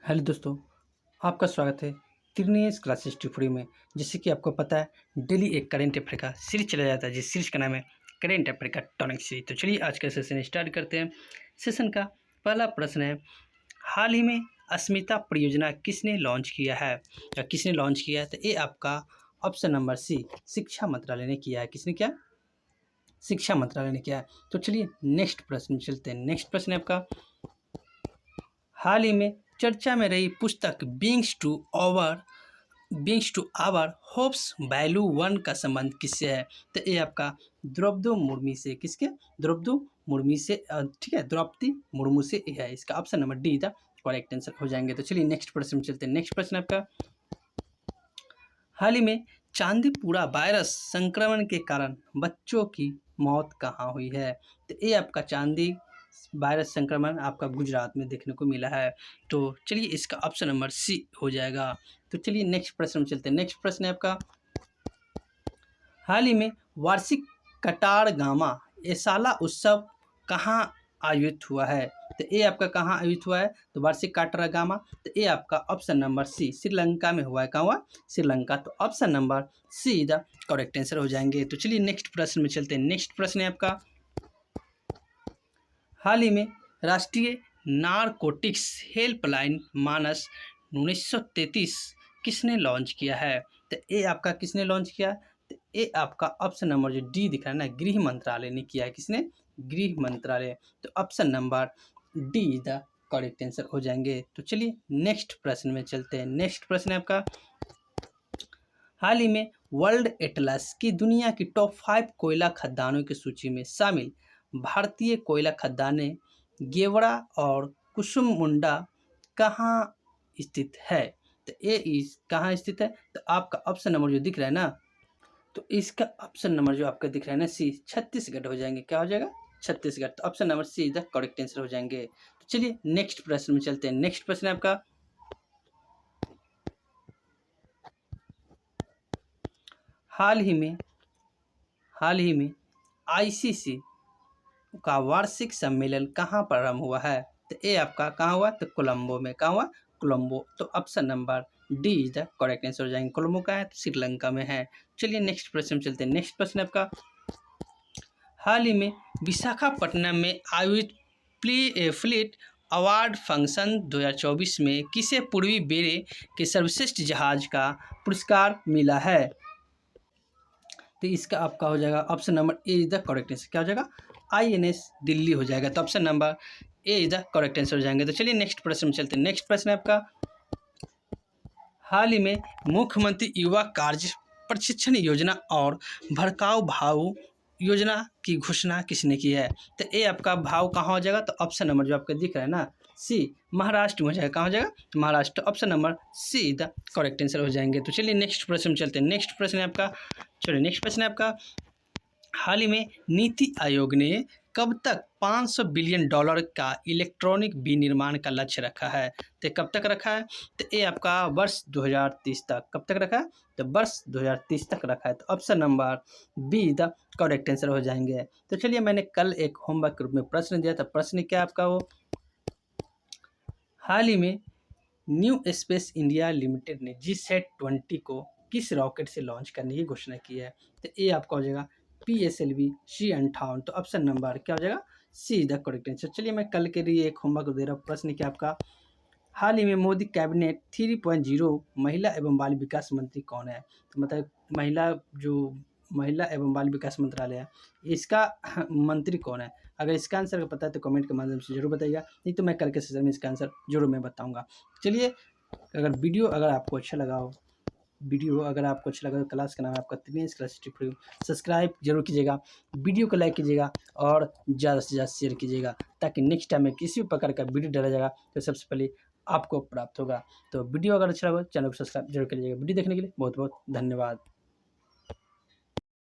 Hello दोस्तों, आपका स्वागत है त्रिनेश क्लासेस फ्री में। जैसे कि आपको पता है, डेली एक करेंट अफेयर का सीरीज चला जाता है, जिस सीरीज का नाम है करेंट अफेयर का टॉनिक सीरीज। तो चलिए आज का सेशन स्टार्ट करते हैं। सेशन का पहला प्रश्न है, हाल ही में अस्मिता परियोजना किसने लॉन्च किया है या किसने लॉन्च किया है? तो ये आपका ऑप्शन नंबर सी, शिक्षा मंत्रालय ने किया है। किसने किया? शिक्षा मंत्रालय ने किया है। तो चलिए नेक्स्ट प्रश्न में चलते हैं। नेक्स्ट प्रश्न है आपका, हाल ही में चर्चा में रही पुस्तक wings to our hopes volume 1 का संबंध किससे है? तो ये आपका द्रौपदी मुर्मू से, किसके? द्रौपदी मुर्मू से, ठीक है, द्रौपदी मुर्मू से है। इसका option number D the correct answer हो जाएंगे। तो चलिए नेक्स्ट प्रश्न में चलते हैं। नेक्स्ट प्रश्न आपका, हाल ही में चांदीपुरा वायरस संक्रमण के कारण बच्चों की मौत कहाँ हुई है? तो ये आपका चांदी वायरस संक्रमण आपका गुजरात में देखने को मिला है। तो चलिए इसका ऑप्शन नंबर सी हो जाएगा। तो चलिए नेक्स्ट प्रश्न में चलते हैं। नेक्स्ट प्रश्न है आपका, हाल ही में वार्षिक कटार गामा एसाला उत्सव कहाँ आयोजित हुआ है? तो ये आपका कहाँ आयोजित हुआ है? तो वार्षिक काटरा गामा, तो ये आपका ऑप्शन नंबर सी श्रीलंका में हुआ है। कहाँ हुआ? श्रीलंका। तो option number see the correct answer हो जाएंगे। तो चलिए नेक्स्ट प्रश्न में चलते हैं। नेक्स्ट प्रश्न है आपका, हाल ही में राष्ट्रीय नारकोटिक्स हेल्पलाइन मानस 1933 किसने लॉन्च किया है? तो ये आपका किसने लॉन्च किया? तो ये आपका ऑप्शन नंबर जो डी दिख रहा है ना, गृह मंत्रालय ने किया है। किसने? गृह मंत्रालय। तो option number D the correct answer हो जाएंगे। तो चलिए नेक्स्ट प्रश्न में चलते हैं। नेक्स्ट प्रश्न है आपका, हाल ही में वर्ल्ड एटलस की दुनिया की टॉप 5 कोयला खदानों की सूची में शामिल भारतीय कोयला खदानें गेवरा और कुसुमुंडा कहाँ स्थित है? तो ये इस कहाँ स्थित है? तो आपका ऑप्शन नंबर जो दिख रहा है ना, तो इसका ऑप्शन नंबर जो आपका दिख रहा है ना सी, छत्तीसगढ़ हो जाएंगे। क्या हो जाएगा? छत्तीसगढ़। तो option number see the correct answer हो जाएंगे। तो चलिए नेक्स्ट प्रश्न में चलते हैं। नेक्स्ट प्रश्न है आपका, हाल ही में आईसीसी का वार्षिक सम्मेलन कहाँ प्रारंभ हुआ है? तो ये आपका कहाँ हुआ? तो कोलंबो में। कहाँ हुआ? कोलंबो। तो option number D is the correct answer हो जाएंगे। कोलंबो का है तो श्रीलंका में है। चलिए नेक्स्ट प्रश्न में चलते हैं। नेक्स्ट प्रश्न आपका, हाल ही में विशाखापट्टनम में आयोजित फ्लीट अवार्ड फंक्शन 2024 में किसे पूर्वी बेड़े के सर्वश्रेष्ठ जहाज का पुरस्कार मिला है? तो इसका आपका हो जाएगा option number A is the correct answer. क्या हो जाएगा? INS दिल्ली हो जाएगा। तो option number A is the correct answer हो जाएंगे। तो चलिए नेक्स्ट प्रश्न में चलते हैं। नेक्स्ट प्रश्न है आपका, हाल ही में मुख्यमंत्री युवा कार्य प्रशिक्षण योजना और भड़काऊ भाव योजना की घोषणा किसने की है? तो ये आपका भाव कहाँ हो जाएगा? तो ऑप्शन नंबर जो आपका दिख रहा है ना सी, महाराष्ट्र में हो जाएगा। कहाँ हो जाएगा? Maharashtra. Option number see the correct answer हो जाएंगे। तो चलिए नेक्स्ट प्रश्न में चलते हैं। नेक्स्ट प्रश्न है आपका, चलिए नेक्स्ट प्रश्न है आपका, हाल ही में नीति आयोग ने कब तक $500 बिलियन का इलेक्ट्रॉनिक विनिर्माण का लक्ष्य रखा है? तो कब तक रखा है? तो ये आपका वर्ष 2030 तक। कब तक रखा है? तो वर्ष 2030 तक रखा है। तो option number be the correct answer हो जाएंगे। तो चलिए मैंने कल एक होमवर्क के रूप में प्रश्न दिया था। प्रश्न क्या आपका वो, हाल ही में न्यू स्पेस इंडिया लिमिटेड ने GSAT-20 को किस रॉकेट से लॉन्च करने की घोषणा की है? तो ये आपका हो जाएगा PSLV C58। तो ऑप्शन नंबर क्या हो जाएगा? See the correct answer. चलिए मैं कल के लिए एक होमवर्क दे रहा हूँ। प्रश्न क्या आपका, हाल ही में मोदी कैबिनेट 3.0 महिला एवं बाल विकास मंत्री कौन है? तो मतलब महिला एवं बाल विकास मंत्रालय है, इसका मंत्री कौन है? अगर इसका आंसर पता है तो कमेंट के माध्यम से जरूर बताइएगा, नहीं तो मैं कल के सेशन में इसका आंसर जरूर मैं बताऊंगा। चलिए अगर आपको अच्छा लगा हो, तो क्लास का नाम है आपका त्रिनेश क्लास फ्री, सब्सक्राइब जरूर कीजिएगा, वीडियो को लाइक कीजिएगा और ज़्यादा से ज़्यादा शेयर कीजिएगा, ताकि नेक्स्ट टाइम में किसी भी प्रकार का वीडियो डाला जाएगा तो सबसे पहले आपको प्राप्त होगा। तो वीडियो अगर अच्छा लगा चैनल को सब्सक्राइब जरूर कीजिएगा। वीडियो देखने के लिए बहुत बहुत धन्यवाद।